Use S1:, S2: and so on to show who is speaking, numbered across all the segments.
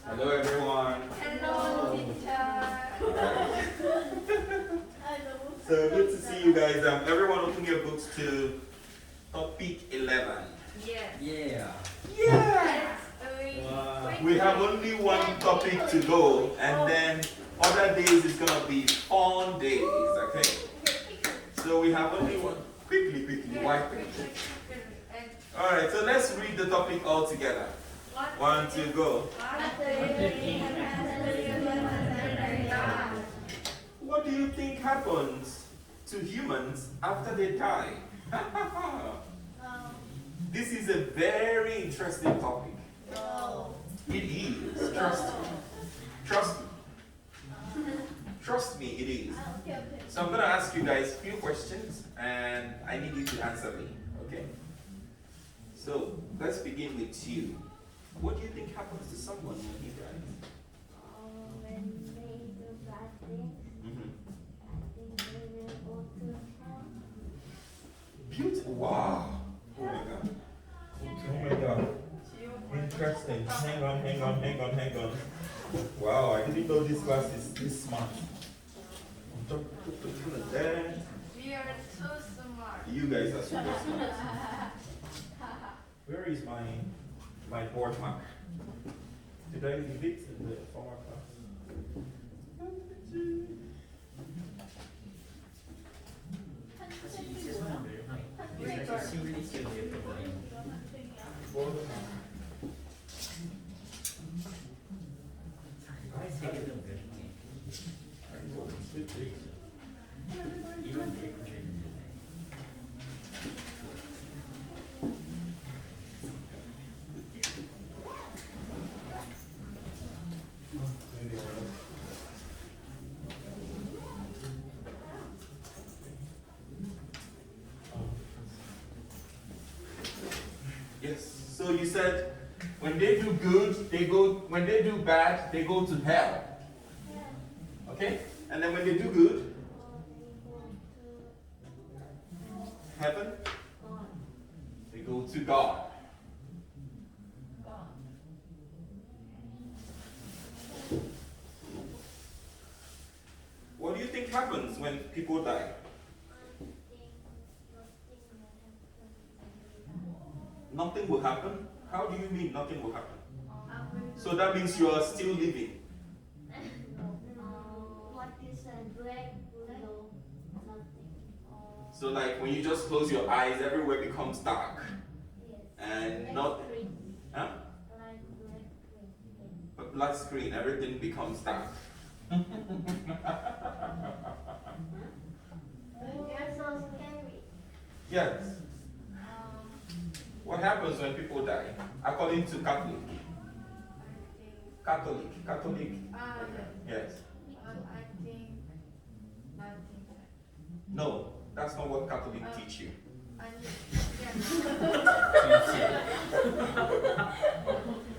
S1: Hello everyone.
S2: Hello, teacher.
S1: So good to see you guys. Everyone open your books to topic 11.
S2: Yes.
S3: Yeah.
S1: Yeah.
S3: Wow.
S1: We have only one topic to go, and then other days is gonna be fun days. Okay. So we have only one. Quickly. Why quickly? All right. So let's read the topic all together. 1, 2, go. What do you think happens to humans after they die? This is a very interesting topic. It is. Trust me, it is. So I'm going to ask you guys a few questions and I need you to answer me. Okay? So let's begin with you. What do you think happens to someone when he dies?
S4: When they do bad things, I think they will go to hell.
S1: Beautiful. Wow. Oh my God. Oh my God. Interesting. Hang on. Wow, I didn't know this class is this smart. There.
S2: We are so smart.
S1: You guys are super smart. Where is my board mark? Did I leave it in the former class?
S3: 사실 시뮬레이션이었던 거예요.
S1: 보ard mark.
S3: 세계 정도 중에 이런 게 있는데.
S1: Yes. So you said when they do good, they go. When they do bad, they go to hell. Okay? And then when they do good, heaven, they go to God. What do you think happens when people die? Nothing will happen? How do you mean nothing will happen? So that means you are still living.
S4: What is a black widow? Nothing.
S1: So like when you just close your eyes, everywhere becomes dark.
S4: Yes.
S1: And
S4: Black
S1: not,
S4: screen.
S1: huh?
S4: Like black screen.
S1: A black screen, everything becomes dark.
S4: You're so scary.
S1: Yes. What happens when people die? According to Catholic. Catholic. Yes.
S2: I think nothing.
S1: No, that's not what Catholic teach you.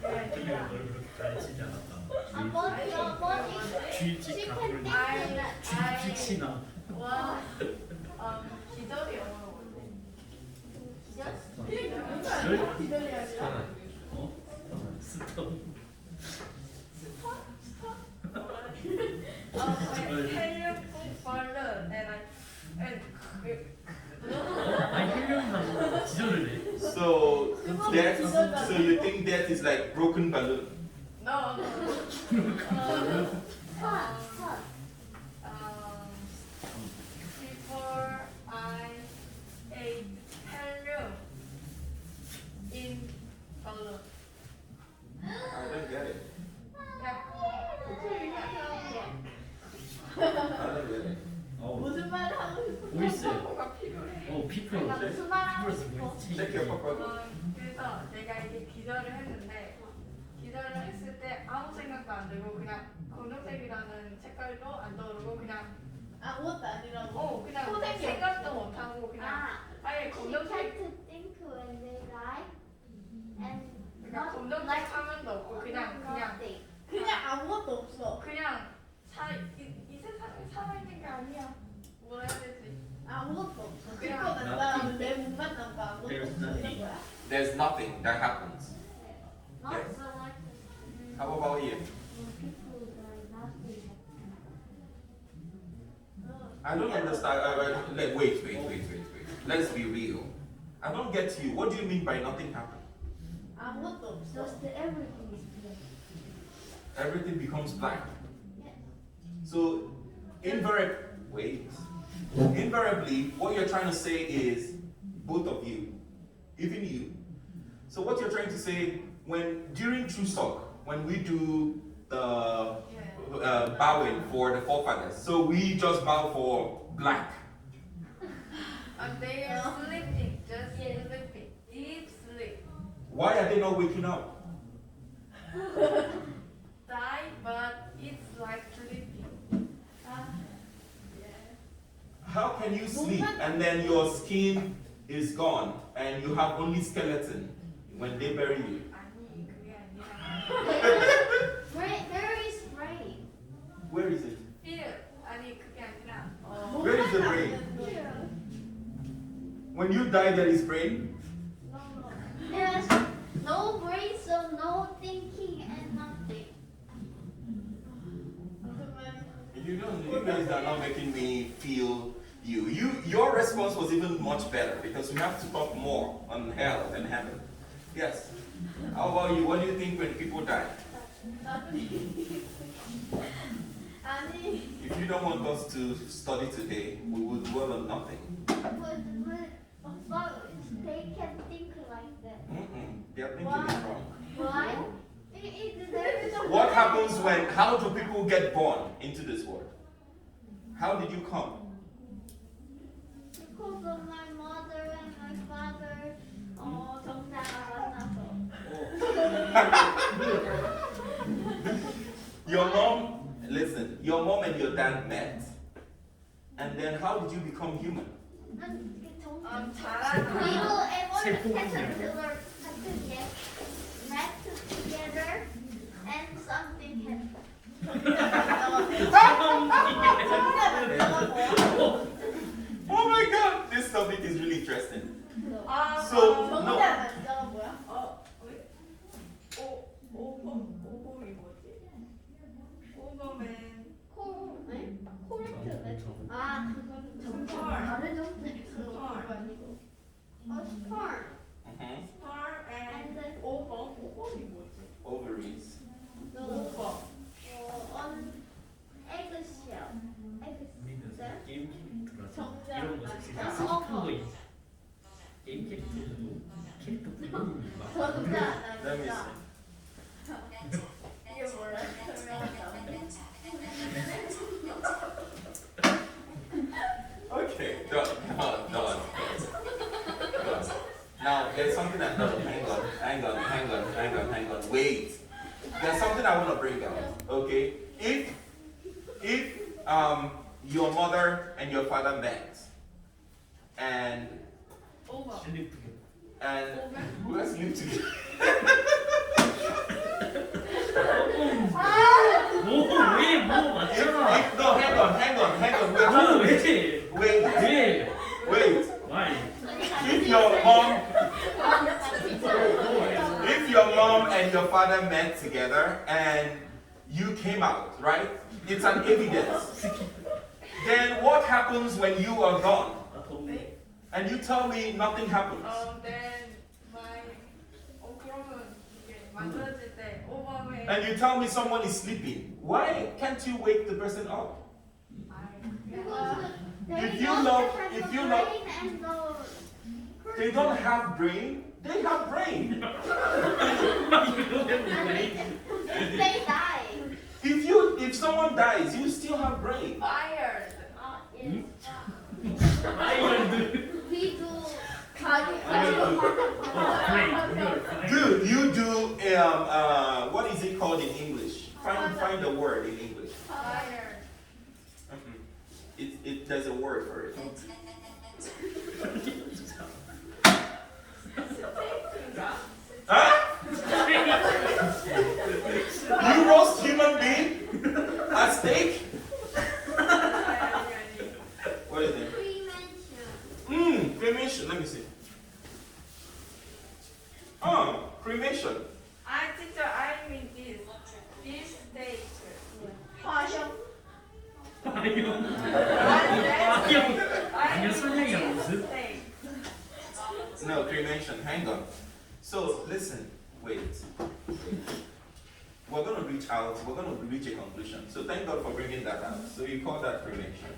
S3: 그냥 널 그렇게 가르치지 않았다. 쥐치 가끔 쥐치나.
S2: 와, 기절이 영어로 뭔데? 기절이야.
S3: 어? 스톤. 헬륨만 기절을 해.
S1: So so you think death is like broken balloon?
S2: No. Before I ate helium in balloon.
S1: I don't get it.
S2: Yeah.
S1: I don't get it.
S4: 무슨 말을 하고 싶어?
S3: 보이스.
S2: 뭐가 필요해?
S3: 피플.
S4: 무슨 말 하고 싶어?
S1: Check your papa.
S2: 그래서 내가 이게 기절을 했는데 기절을 했을 때 아무 생각도 안 들고 그냥 검정색이라는 색깔도 안 떠오르고 그냥
S4: 아무것도 아니라고.
S2: 그냥
S4: 소생이
S2: 생각도 못 하고 그냥 아예
S4: You
S2: 검정색
S4: try to think when they die and
S2: 그냥
S4: not
S2: 검정색
S4: like
S2: 화면도 없고 그냥
S4: nothing.
S5: 그냥 아무것도 없어.
S2: 그냥 이 세상에 살아있는 게 아니야. 뭐 해야 되지?
S5: 아무것도 없어.
S2: 그냥
S5: 그거 난 다음에 내 몸만 남고 아무것도
S3: There's
S5: 없어. 이런
S3: nothing.
S5: 거야.
S1: There's nothing that happens.
S4: Not
S1: Yes.
S4: so like
S1: How about you?
S4: When people die, nothing happens.
S1: I don't understand. Wait. Let's be real. I don't get you. What do you mean by nothing happened?
S5: 아무것도 없어.
S4: Just everything is black.
S1: Everything becomes black.
S4: Yes.
S1: So, invariably, what you're trying to say is both of you, even you. So, what you're trying to say during True Talk, when we do the bowing for the forefathers, so we just bow for black.
S2: And they are sleeping, just sleeping, deep sleep.
S1: Why are they not waking up?
S2: Die, but it's like sleeping.
S1: How can you sleep and then your skin is gone and you have only skeleton when they bury you?
S2: 아니, 그게 아니라.
S4: Where is brain?
S1: Where is it?
S2: Here. 아니, 그게 아니라.
S1: Where is the brain?
S4: Here.
S1: When you die, there is brain.
S4: No. There's no brain, so no thinking and nothing.
S1: You guys are not making me feel you. Your response was even much better because we have to talk more on hell and heaven. Yes. How about you? What do you think when people die?
S5: 아니.
S1: If you don't want us to study today, we will dwell on nothing.
S4: But they can think like that.
S1: Their thinking is wrong.
S4: Why?
S1: What happens how do people get born into this world? How did you come?
S4: Because of my mother and my father. 정상을
S1: 만나서. Your mom and your dad met. And then how did you become human?
S2: 잘하는.
S4: We will evolve caterpillar met together and something happened.
S1: Oh my god, this topic is really interesting.
S2: 아,
S1: So, no.
S5: 정답 진짜가 뭐야?
S2: 오범이 뭐지? 오범은
S4: 코렉트 아 그건 다른 정도 아니고 sperm
S2: sperm and
S4: and
S2: 오범이 뭐지?
S1: Ovaries.
S2: 오범.
S4: on eggshell
S3: 우리는 게임 캐릭터라서
S5: 정답.
S3: 이런 거 진짜
S4: 아,
S3: 스마트한 거 있어. 게임 캐릭터도 캐릭터 부분이 막
S5: 정답.
S1: Let me
S5: 나
S1: see.
S5: 이게 뭐래? 설명하자.
S1: Okay, done. Now, there's something that, no, hang on. Wait. There's something I want to bring up, okay? If your mother and your father met, and
S2: 오범.
S1: who has lived together?
S3: 뭐 맞잖아.
S1: No, hang on.
S3: 왜?
S1: Wait.
S3: Why?
S1: If your mom and your father met together and you came out, right? It's an evidence. Then what happens when you are gone? And you tell me nothing happens.
S2: then 그러면 이게 만들어질 때 오범의
S1: And you tell me someone is sleeping. Why can't you wake the person up? If you love- They don't have brain. They have brain.
S4: they die.
S1: If someone dies, you still have brain.
S2: fired.
S4: We do
S1: Dude, you do what is it called in English? Find the word in English.
S2: fired.
S1: There's a word for it. Huh? You roast human being? A steak? What is it? Cremation. Let me see. Cremation.
S2: Teacher, I mean this.
S3: 아니요, 선영이랑 무슨?
S1: No, cremation. Hang on. So listen, wait. We're gonna reach out. We're gonna reach a conclusion. So thank God for bringing that out. So you call that cremation?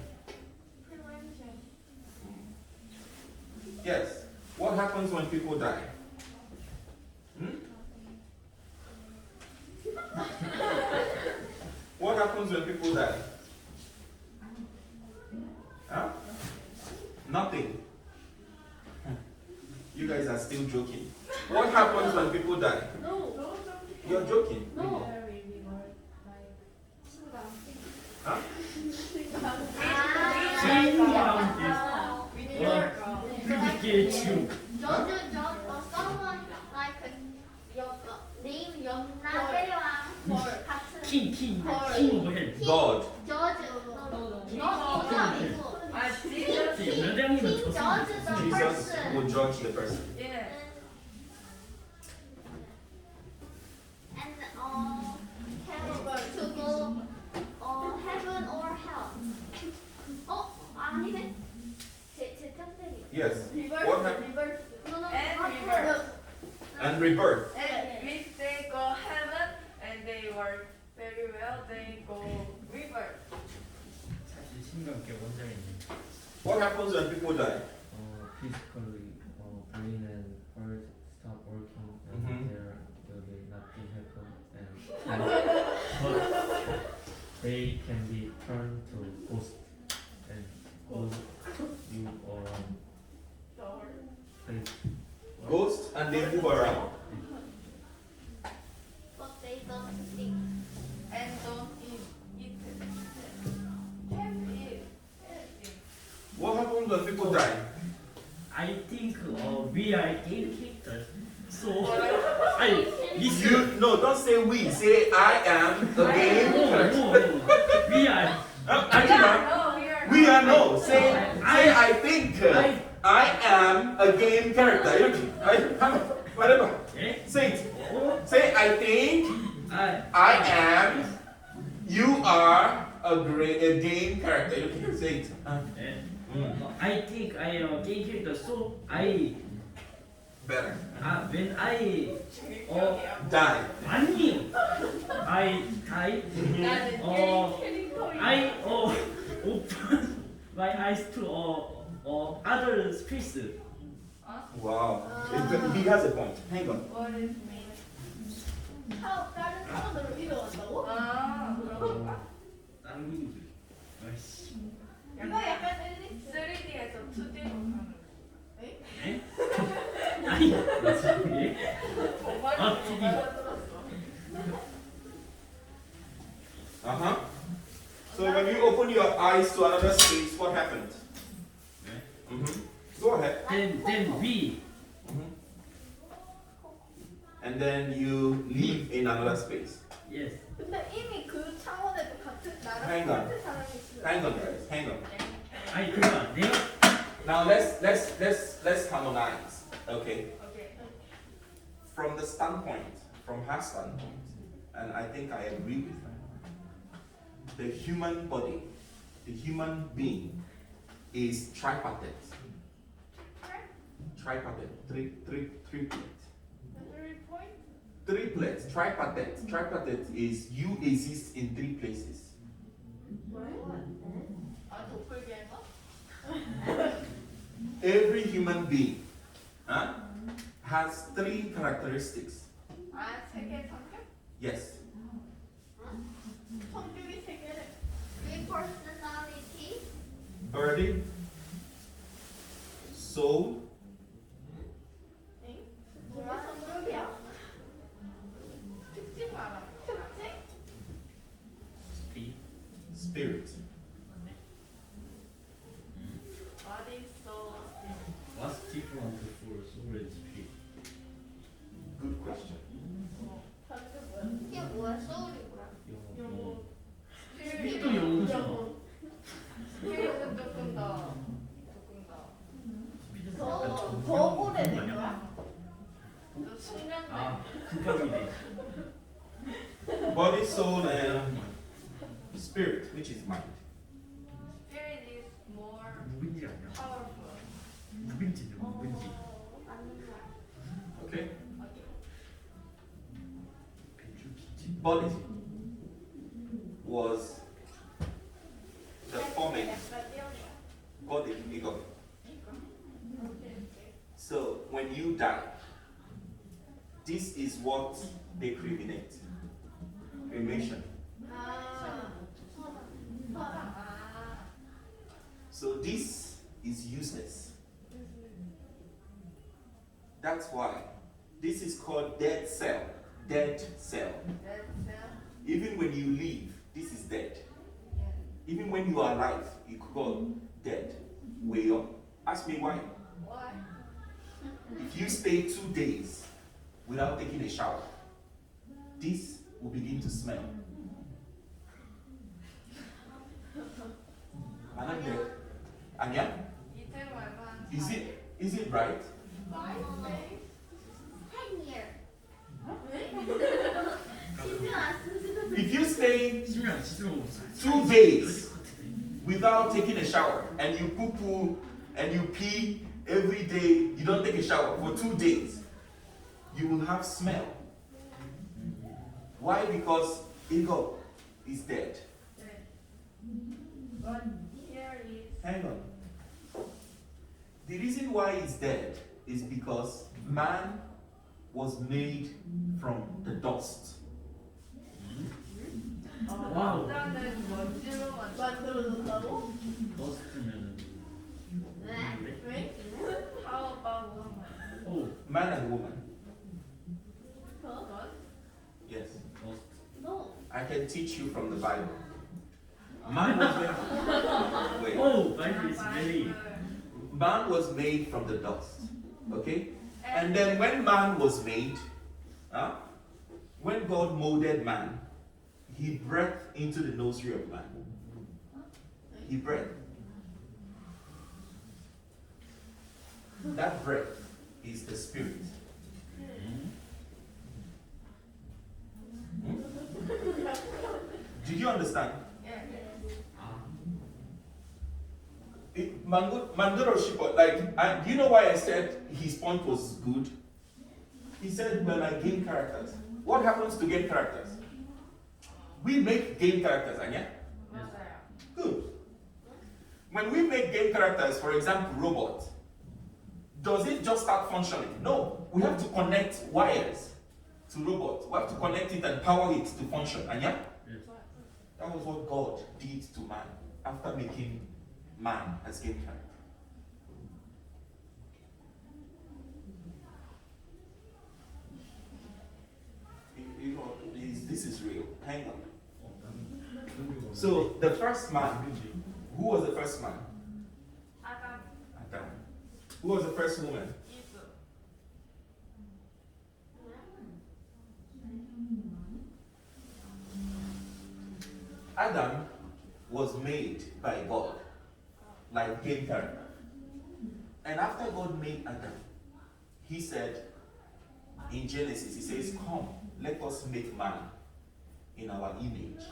S1: Yes. What happens when people die? Hmm? What happens when people die? Huh? Nothing. You guys are still joking. What happens when people die?
S5: No.
S1: You're joking.
S5: No.
S1: Huh?
S3: 이게 지금
S4: someone like name 연나대왕 같은
S3: 킹 뭐해?
S1: God.
S4: judge not
S2: 아, Jesus.
S3: 연장님은
S4: king judge the
S1: Jesus
S4: person
S1: will judge the person.
S2: 예.
S4: and have to go heaven or hell. 아니네. 제 짝대기.
S1: Yes.
S5: 리버스.
S1: What happened?
S5: 리버스.
S4: No, no,
S2: And
S4: not
S2: rebirth.
S1: And rebirth.
S2: And if they go heaven and they work very well, they go river.
S3: 사실 신기한 게 원장이네.
S1: What happens when people die?
S6: Physically, brain and heart stop working, and
S1: Mhm.
S6: there will be nothing happen, but they can be turned to ghost and go you around place.
S1: Ghosts and they move around.
S4: but they don't think.
S2: And don't eat it. Can't eat.
S1: What happens when people die?
S3: I think we are game characters. So I listen.
S1: You no, don't say we. Say I am a game character.
S3: No. We are.
S1: Akima,
S2: No,
S1: we are no. Say I think I am a game character. Whatever.
S3: 예?
S1: Say it. Say I think I am. You are a game character. You can say it.
S3: 예. I think I am a game character. So
S1: Better.
S3: when I
S1: Die.
S3: 아니 I die.
S2: 나는
S3: 어,
S2: 캐릭터이.
S3: I open my eyes to other space.
S1: Wow. He has a point. Hang on.
S2: What is me?
S5: 다른 사람들을 이뤄왔다고?
S2: 아, 그런가?
S3: 다른 분들. 아이씨.
S5: 이거 약간 엘리스.
S2: 3D에서 2D로 가는.
S3: 예? 아니 무슨 예? 아, 2D.
S1: Uh-huh. So when you open your eyes to another space, what happened? Go ahead.
S3: Then we.
S1: And then you live in another space.
S3: Yes.
S5: 근데 이미 그 차원에도 같은 나랑
S1: Hang on.
S5: 같은 사람이 있어.
S1: Hang on, guys. Hang on.
S3: 아니 그러니까 내가
S1: Now let's harmonize. Okay.
S2: 오케이.
S1: From the standpoint, from her standpoint, and I think I agree with her. The human body, the human being, is tripartite. Tripartite. Three plates.
S5: 3 point?
S1: Three plates. Tripartite. Tripartite is you exist in three places.
S5: 아 도플갱어?
S1: Every human being has three characteristics.
S2: 아, 세계 성격?
S1: Yes.
S5: 성격이 3개래.
S4: Three personality.
S1: Body, soul,
S5: 응? 뭐야 성격이야?
S2: 특징 말하는 거.
S5: 특징?
S1: spirit.
S2: Body, soul, spirit.
S6: What's different for soul and spirit?
S1: Good question.
S5: 다른 게 뭐야?
S4: 이게 뭐야? 소울이 뭐야?
S5: 영어.
S3: 스피릿도 영어죠.
S2: 스피릿은 조금 더.
S5: 더 오래된 거야?
S2: 또 숙련된.
S3: 아 국밥이네.
S1: Body, soul, and spirit, which is mind.
S3: 묵은지죠, 묵은지.
S1: Okay?
S3: 배추김치.
S1: Body was the forming. Body, ego. So when you die, this is what they cremate. Cremation. So this is useless. That's why this is called dead cell. Dead cell. Even when you leave, this is dead. Even when you are alive, you call dead. Way up. Ask me why.
S2: Why?
S1: If you stay 2 days without taking a shower, this will begin to smell. And I'm dead. Anya,
S2: 이틀 말만.
S1: is it right?
S4: 10 years.
S1: If you stay
S3: 심야 지금
S1: 2 days without taking a shower and you poo poo and you pee every day, you don't take a shower for 2 days, you will have smell. Why? Because ego is dead.
S2: But here is.
S1: Hang on. The reason why it's dead is because man was made from the dust.
S3: 와우.
S2: 남자는 먼지로
S5: 만들어준다고?
S3: 넣었으면
S5: 왜?
S2: How about woman?
S3: 오,
S1: Man and woman.
S5: 더?
S1: Yes.
S3: 넣었.
S5: No.
S1: I can teach you from the Bible. Man was made. Wait.
S3: 오, 바이블 is very.
S1: Man was made from the dust. Okay? And then when man was made, when God molded man, he breathed into the nostril of man. He breathed. That breath is the spirit. Did you understand? Mandoro Shipo, do you know why I said his point was good? He said, when I gain characters. What happens to gain characters? We make game characters, Anya?
S2: 맞아요.
S1: Good. When we make game characters, for example, robot, does it just start functioning? No. We have to connect wires to robot. We have to connect it and power it to function, Anya?
S3: Yes.
S1: That was what God did to man after making man as game character. You know, this is real. Hang on. So the first man, who was the first man?
S2: 아담,
S1: Adam. Who was the first woman?
S2: 이브.
S1: Adam was made by God, like game character. And after God made Adam, he said in Genesis, he says, come, let us make man in our image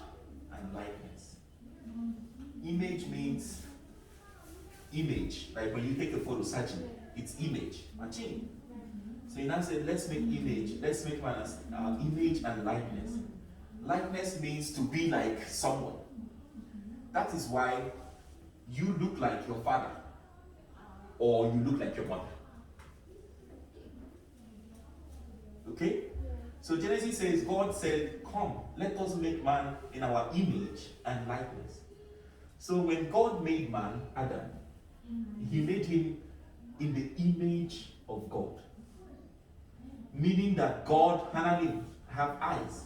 S1: and likeness. Image means image, like when you take a photo, Sajin, it's image, machine. So he now said, let's make image, let's make man as image and likeness. Likeness means to be like someone. That is why you look like your father or you look like your mother. Okay? So Genesis says, God said, come, let us make man in our image and likeness. So when God made man, Adam, he made him in the image of God. Meaning that God, Hananim, have eyes.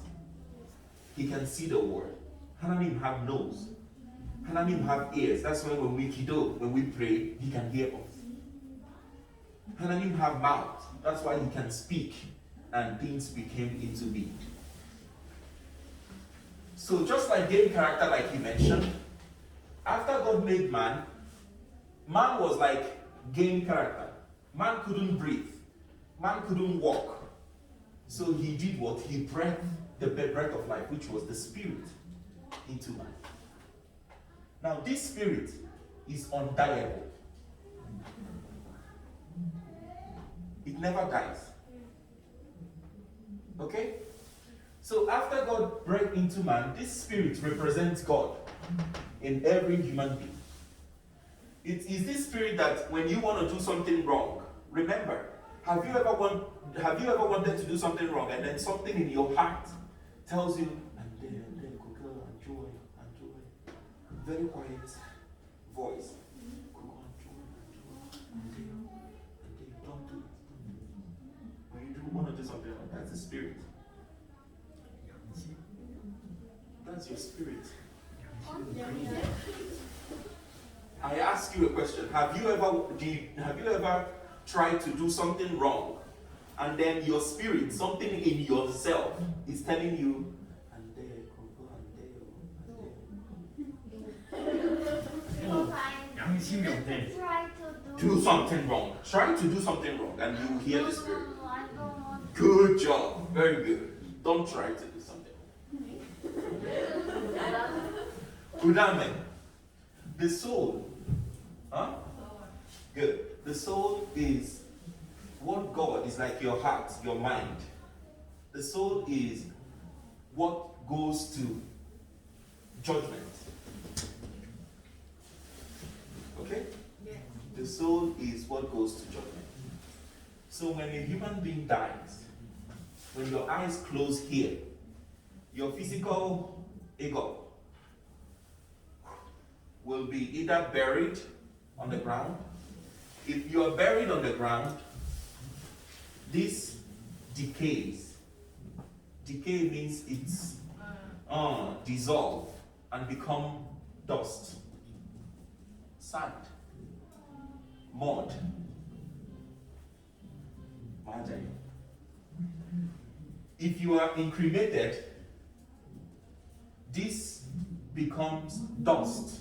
S1: He can see the world. Hananim have nose. Hananim have ears. That's why when we kido, when we pray, he can hear us. Hananim have mouth. That's why he can speak. And things became into being. So just like game character, like he mentioned, after God made man, man was like game character. Man couldn't breathe. Man couldn't walk. So he did what? He breathed the breath of life, which was the spirit, into man. Now this spirit is undieable. It never dies. Okay? So after God breathed into man, this spirit represents God in every human being. It is this spirit that when you want to do something wrong, remember, have you ever wanted to do something wrong and then something in your heart tells you, and then Google and joy, very quiet voice, Google and joy, and don't do it. When you want to do something like that, that's the spirit. That's your spirit. I ask you a question. Have you ever tried to do something wrong, and then your spirit, something in yourself, is telling you,
S3: 양심이 없네.
S4: Try to
S1: do something wrong. Try to do something wrong, and you hear the spirit.
S4: No, I don't want
S1: Good job. Very good. Don't try to do something. Good, amen. The soul. Huh? Good. The soul is what God is, like your heart, your mind. The soul is what goes to judgment. Okay? The soul is what goes to judgment. So when a human being dies, when your eyes close here, your physical ego will be either buried on the ground. If you are buried on the ground, this decays. Decay means it's dissolve and become dust, sand, mud, margin. If you are incriminated, this becomes dust.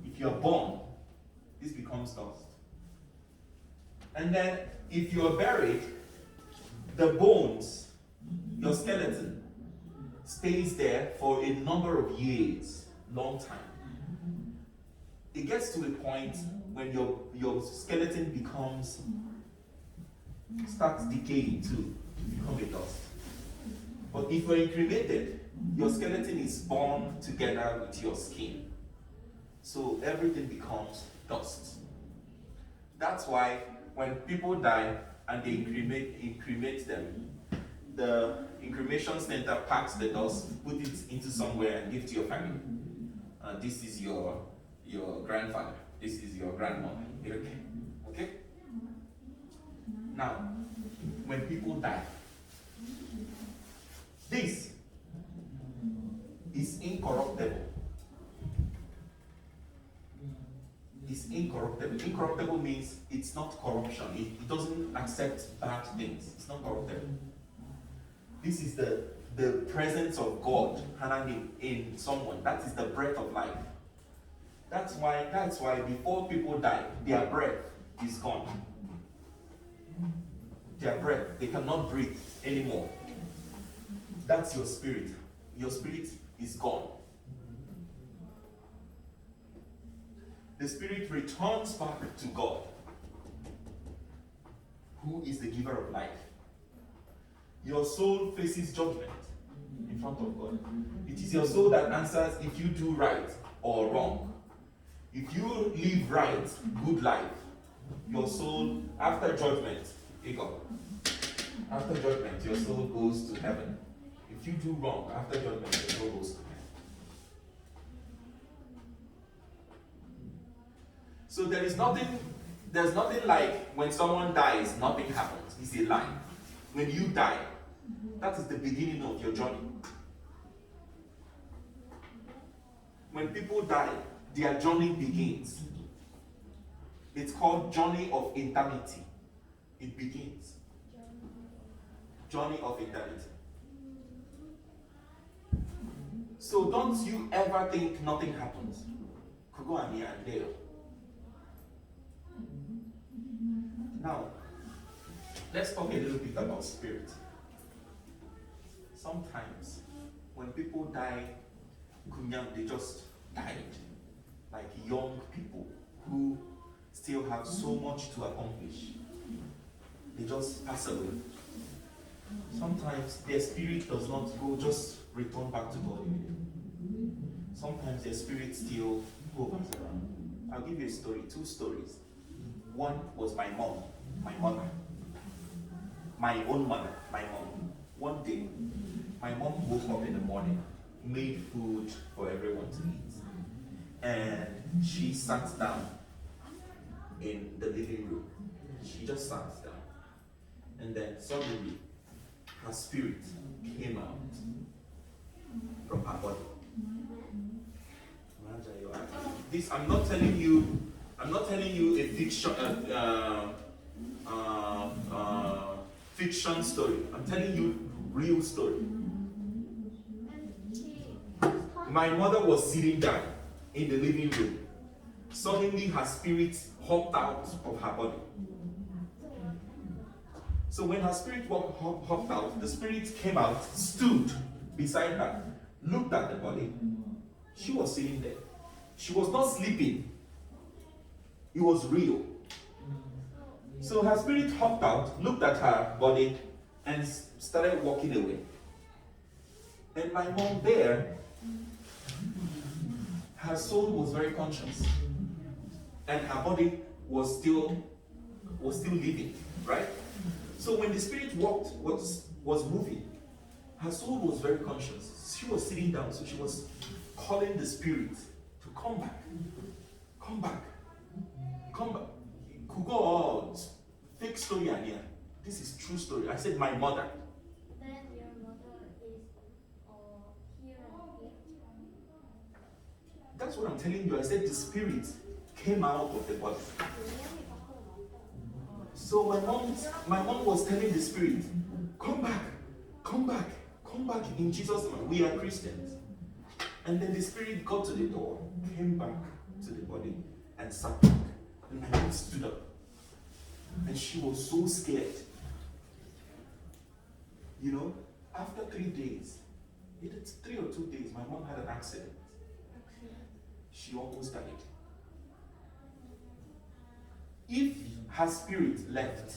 S1: If you are born, this becomes dust. And then if you are buried, the bones, your skeleton, stays there for a number of years, long time. It gets to a point when your skeleton starts decaying too, to become a dust. But if you're incriminated, your skeleton is born together with your skin. So everything becomes dust. That's why when people die and they incremate them, the incremation center packs the dust, put it into somewhere and give to your family. This is your grandfather. This is your grandmother. Okay? Now, when people die, this is incorruptible. It's incorruptible. Incorruptible means it's not corruption. It doesn't accept bad things. It's not corruptible. This is the presence of God in someone. That is the breath of life. That's why before people die, their breath is gone. Their breath, they cannot breathe anymore. That's your spirit. Your spirit is gone. The spirit returns back to God, who is the giver of life. Your soul faces judgment in front of God. It is your soul that answers if you do right or wrong. If you live right, good life, your soul, after judgment, after judgment, your soul goes to heaven. If you do wrong, after judgment, your soul goes to hell. So there's nothing like when someone dies, nothing happens. It's a lie. When you die, that is the beginning of your journey. When people die, their journey begins. It's called journey of eternity. It begins. Journey of eternity. So don't you ever think nothing happens. Kugo and Dale. Now, let's talk a little bit about spirit. Sometimes, when people die, they just died. Like young people who still have so much to accomplish. They just pass away. Sometimes their spirit does not go, just return back to God immediately. Sometimes their spirit still hovers around. I'll give you a story, 2 stories. One was my mom, my mother. My own mother, my mom. One day, my mom woke up in the morning, made food for everyone to eat. And she sat down in the living room. She just sat down. And then suddenly, her spirit came out from her body. This, I'm not telling you a fiction story. I'm telling you real story. My mother was sitting down in the living room. Suddenly her spirit hopped out of her body. So when her spirit hopped out, the spirit came out, stood beside her, looked at the body. She was sitting there. She was not sleeping. It was real. So her spirit hopped out, looked at her body, and started walking away. And my mom there, her soul was very conscious. And her body was still living, right? So when the spirit was moving, her soul was very conscious. She was sitting down, so she was calling the spirit to come back. Come back. Come back. Could go on. Fake story, Ania. This is true story. I said my mother.
S4: Then your mother is here and here.
S1: That's what I'm telling you. I said the spirit came out of the body. So my mom was telling the spirit, come back, come back, come back in Jesus' name. We are Christians. And then the spirit got to the door, came back to the body, and sat back. And my mom stood up. And she was so scared. You know, after 3 days, either 3 or 2 days, my mom had an accident. She almost died. If her spirit left,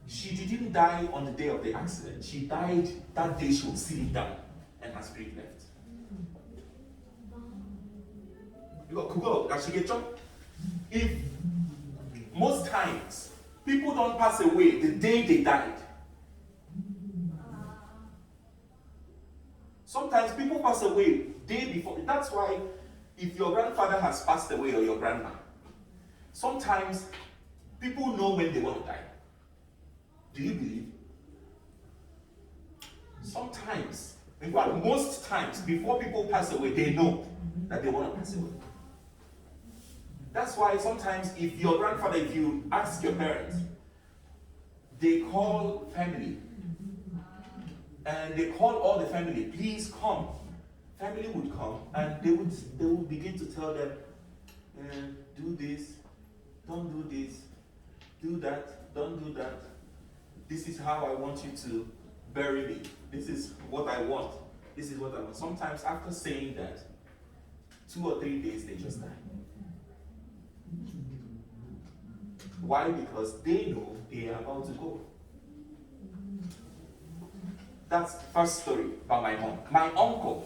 S1: she didn't die on the day of the accident. She died that day she was sitting down and her spirit left. You got Google, if most times people don't pass away the day they died. Sometimes people pass away day before. That's why if your grandfather has passed away or your grandma, sometimes people know when they want to die. Do you believe? Sometimes, in fact, most times, before people pass away, they know that they want to pass away. That's why sometimes if your grandfather, if you ask your parents, they call family. And they call all the family, please come. Family would come and they would begin to tell them, do this, don't do this, do that, don't do that. This is how I want you to bury me. This is what I want. This is what I want. Sometimes after saying that, 2 or 3 days they just die. Why? Because they know they are about to go. That's the first story about my mom. My uncle,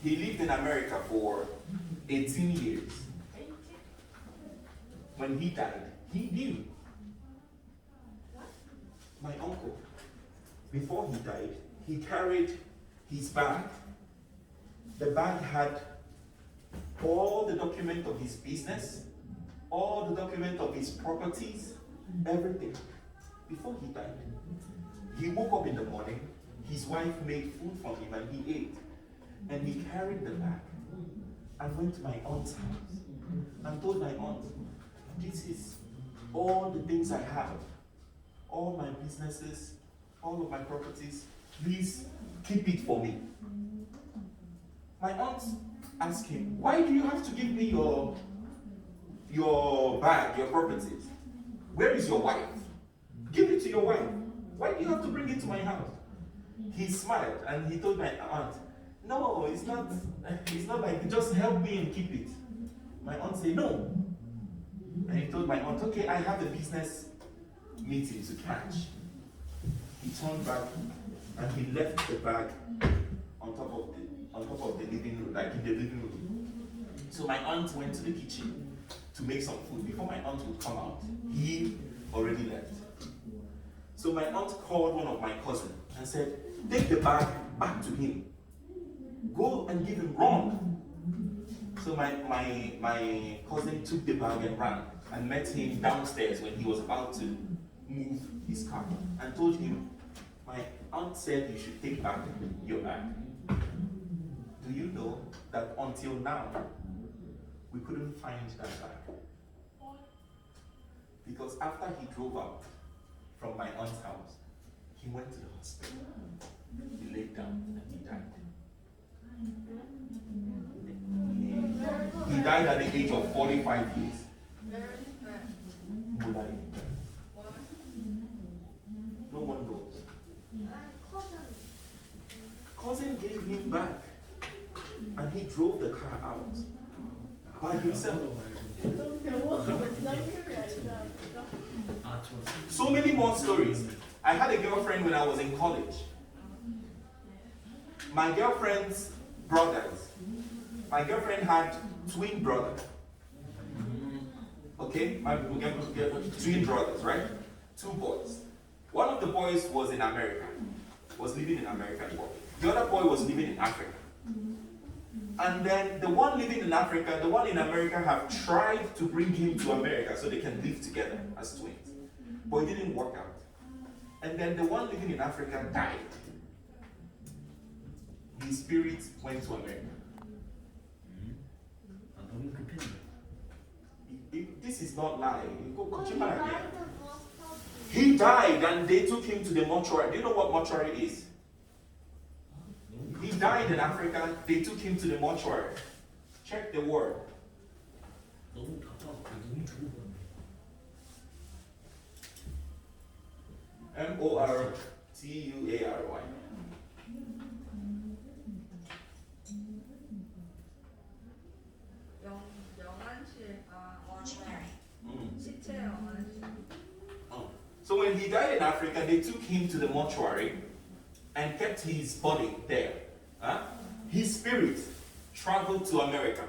S1: he lived in America for 18 years. When he died, he knew. My uncle, before he died, he carried his bag. The bag had all the document of his business, all the document of his properties, everything. Before he died, he woke up in the morning, his wife made food for him and he ate. And he carried the bag and went to my aunt's house and told my aunt, this is all the things I have, all my businesses, all of my properties, please keep it for me. My aunt asked him, why do you have to give me your bag, your properties? Where is your wife? Give it to your wife. Why do you have to bring it to my house? He smiled and he told my aunt, no, it's not like, just help me and keep it. My aunt said, no. And he told my aunt, okay, I have a business meeting to catch. He turned back and he left the bag on top of the living room, like in the living room. So my aunt went to the kitchen to make some food. Before my aunt would come out, he already left. So my aunt called one of my cousins and said, take the bag back to him. Go and give him wrong. So my cousin took the bag and ran and met him downstairs when he was about to move his car and told him, my aunt said you should take back your bag. Do you know that until now, we couldn't find that bag? Because after he drove out from my aunt's house, he went to the hospital. He laid down and he died. He died at the age of 45 years. No one knows. Cousin gave him back and he drove the car out by himself. So many more stories. I had a girlfriend when I was in college. My girlfriend's brothers. My girlfriend had twin brothers. Okay? My twin brothers, right? Two boys. One of the boys was in America, was living in America. The other boy was living in Africa. And then the one living in Africa, the one in America have tried to bring him to America so they can live together as twins. But it didn't work out. And then the one living in Africa died. His spirit went to America. This is not lying. He died and they took him to the mortuary. Do you know what mortuary is? He died in Africa, they took him to the mortuary. Check the word. Mortuary. So when he died in Africa, they took him to the mortuary and kept his body there. His spirit traveled to America.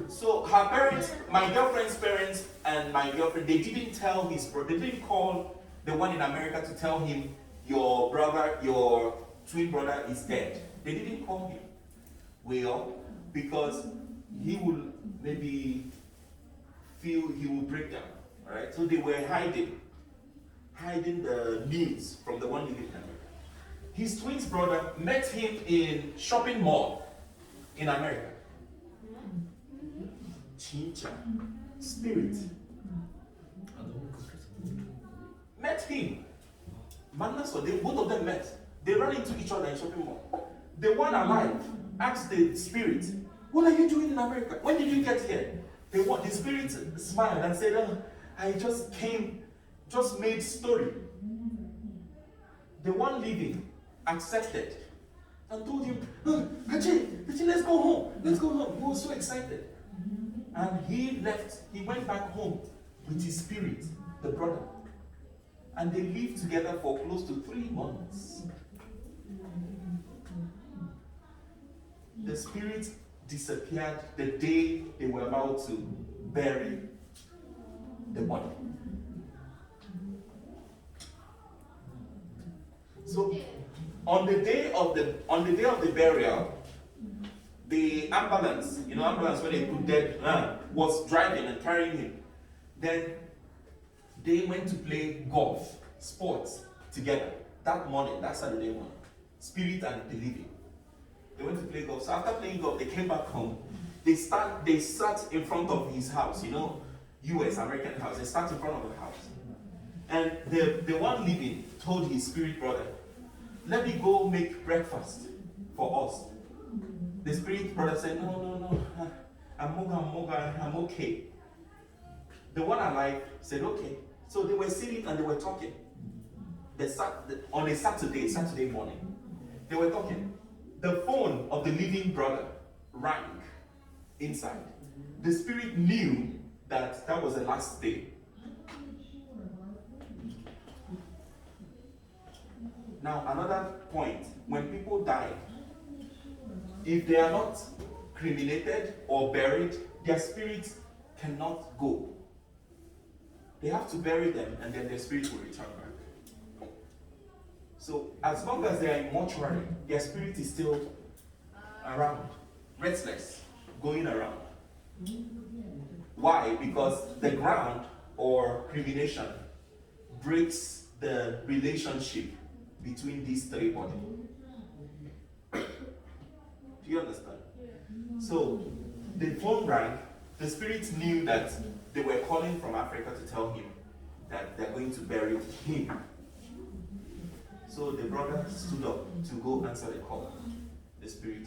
S1: So her parents, my girlfriend's parents and my girlfriend, they didn't tell his brother, they didn't call the one in America to tell him, your brother, your twin brother is dead. They didn't call him. Well, because he would maybe feel he would break down. Alright? So they were hiding the news from the one living in America. His twin brother met him in shopping mall in America. Chincha, spirit. Met him. So both of them met. They ran into each other in shopping mall. The one alive asked the spirit, what are you doing in America? When did you get here? The spirit smiled and said, oh, I just came, just made story. The one living accepted and told him, oh, Hachi, let's go home. Let's go home. He was so excited. And he left. He went back home with his spirit, the brother. And they lived together for close to 3 months. The spirit disappeared the day they were about to bury the body. So on the day of the burial, the ambulance, ambulance where they put dead was driving and carrying him. Then they went to play golf, sports together that morning, that Saturday morning. Spirit and the living. They went to play golf. So after playing golf, they came back home. They sat in front of his house, US, American house. They sat in front of the house. And the one living told his spirit brother, let me go make breakfast for us. The spirit brother said, no, I'm okay. The one alive said, okay. So they were sitting and they were talking. On a Saturday morning, they were talking. The phone of the living brother rang. inside. The spirit knew that that was the last day. Now, another point, when people die, if they are not cremated or buried, their spirits cannot go. They have to bury them and then their spirit will return back. So, as long as they are in mortuary, their spirit is still around, restless, going around. Why? Because the ground or cremation breaks the relationship between these three bodies. Do you understand? So the phone rang, the spirits knew that they were calling from Africa to tell him that they're going to bury him. So the brother stood up to go answer the call. The spirit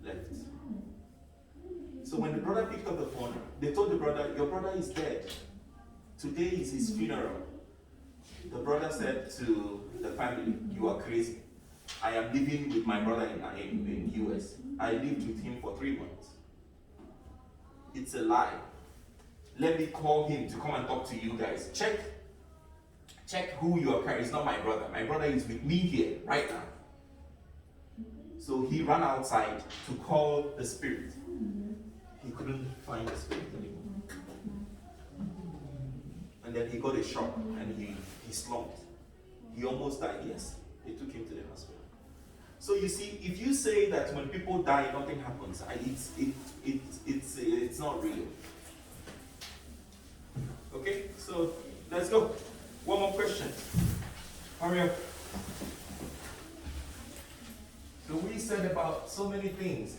S1: left. So when the brother picked up the phone, they told the brother, your brother is dead. Today is his funeral. The brother said to the family, you are crazy. I am living with my brother in US. I lived with him for 3 months. It's a lie. Let me call him to come and talk to you guys. Check who you are carrying. It's not my brother. My brother is with me here right now. So he ran outside to call the spirit. He couldn't find the spirit anymore. And then he got a shock and he slumped. He almost died, yes. They took him to the hospital. So you see, if you say that when people die, nothing happens, it's not real. Okay, so let's go. One more question. Hurry up. So we said about so many things.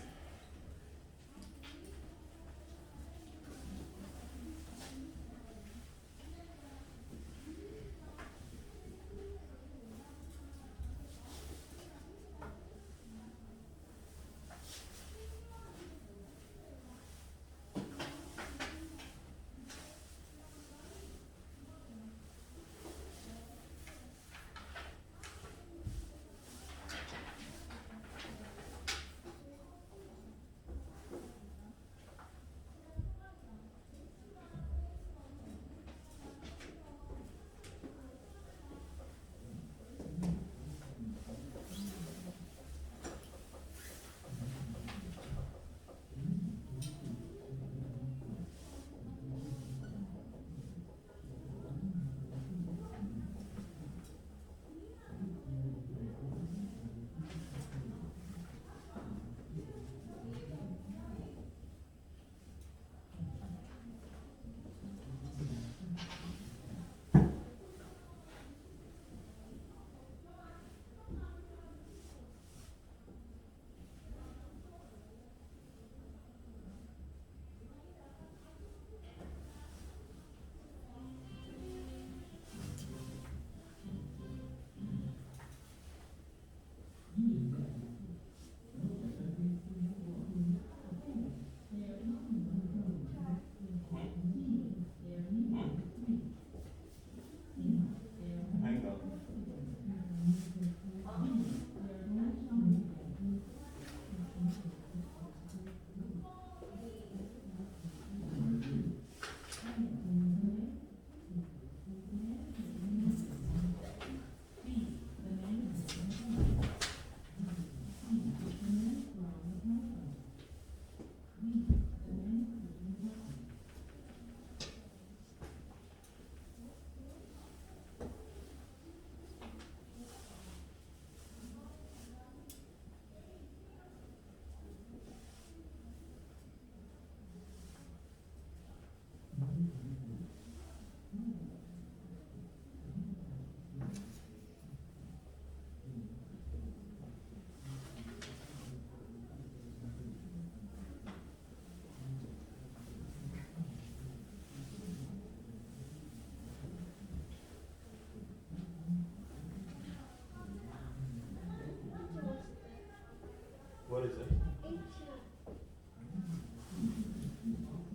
S1: What is it?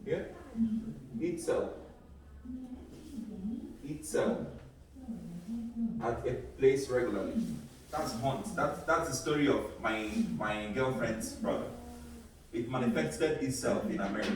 S1: Yeah? Eat cell. Eat cell. At a place regularly. That's Hunt. That's the story of my girlfriend's brother. it manifested itself in America.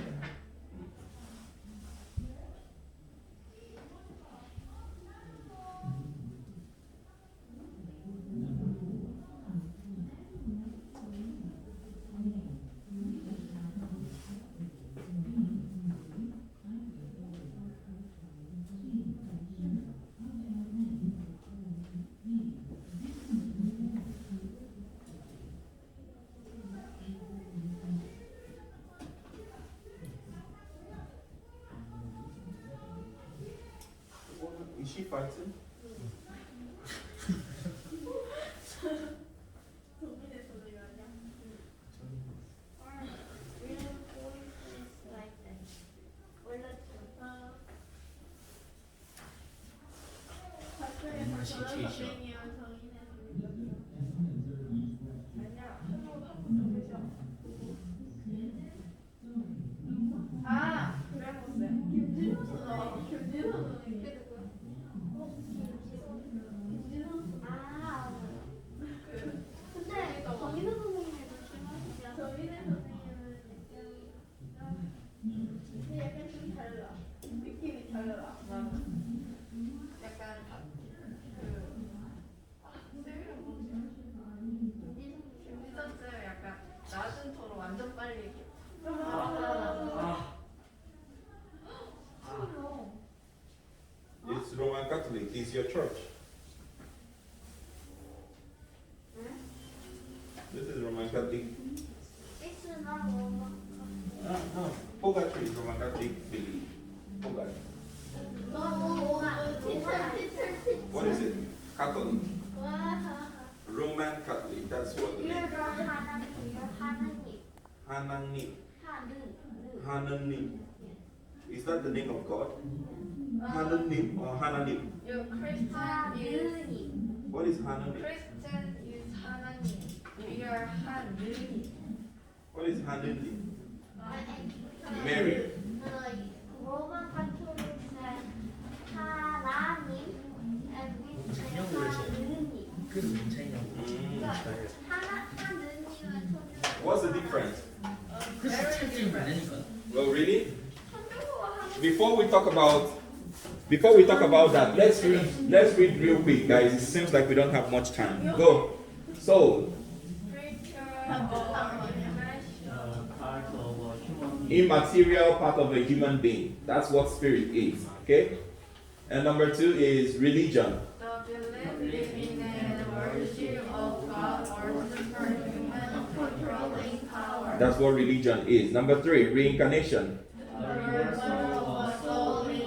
S1: Is she fighting?
S5: 동민의 소리가 아니야.
S4: Real voice is like that. 원래
S5: 학교에서 저런 선생님이랑 정인의 소리가
S2: 아니야. 아, 그래 보세.
S5: 김진호 선생님. 김진호 선생님.
S4: 아,
S5: 그
S4: 근데 정인호 선생님도 심하시죠?
S5: 정인의 선생님은 근데 약간 좀 달라. 느낌이 달라.
S2: 약간 쌤이랑 뭐지? 김지선 쌤 약간 낮은 토로 완전 빨리 얘기해.
S1: It's Roman Catholic. It's your church. This is Roman Catholic.
S4: It's not Roman.
S1: Purgatory is Roman Catholic belief. Purgatory. What is it? Catholic. Roman Catholic. That's what the name. Hananim. Hananim. Is that the name of God? Hananim or Hananim?
S2: You Christian is
S1: What is Hananim?
S2: Christian is 하나님. We are 하느님.
S1: What is Hananim? Mary.
S4: Roman Catholic says 하나님 and we say 하느님.
S3: 그래서 뭔 차이냐고.
S4: 하느님은
S1: What's the difference?
S3: 그래서 찾지 않으니까.
S1: Well, really? Before we talk about that, let's read real quick, guys. It seems like we don't have much time. Go. So,
S3: Part of a human being.
S1: immaterial part of a human being. That's what spirit is. Okay. And number 2 is religion.
S2: The belief in and worship of God or superhuman controlling power.
S1: That's what religion is. Number 3, reincarnation.
S2: The reversal of a soul in a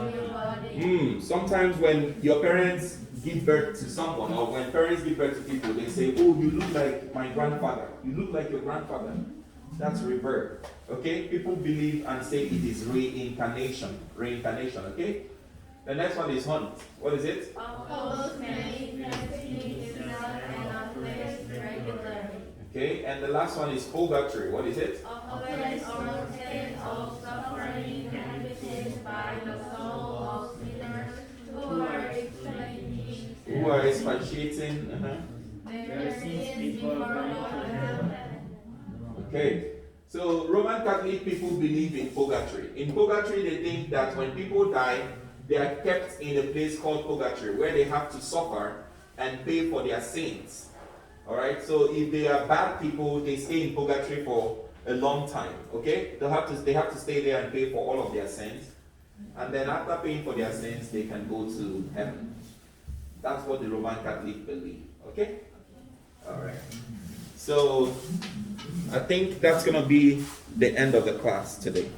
S2: new body.
S1: Sometimes when your parents give birth to someone, or when parents give birth to people, they say, "Oh, you look like my grandfather. You look like your grandfather." That's rebirth. Okay? People believe and say it is reincarnation. Reincarnation. Okay? The next one is hunt. What is it?
S2: Of those manifesting itself in a place regularly.
S1: Okay? And the last one is purgatory. What is it?
S2: A place or state of suffering inhabited by the soul of sinners who are explaining
S1: Who are expatiating?
S2: their sins before God.
S1: Okay. So Roman Catholic people believe in purgatory. In purgatory, they think that when people die, they are kept in a place called purgatory, where they have to suffer and pay for their sins. All right. So if they are bad people, they stay in purgatory for a long time. Okay. They have to stay there and pay for all of their sins, and then after paying for their sins, they can go to heaven. That's what the Roman Catholic believe. Okay. All right. So I think that's gonna be the end of the class today.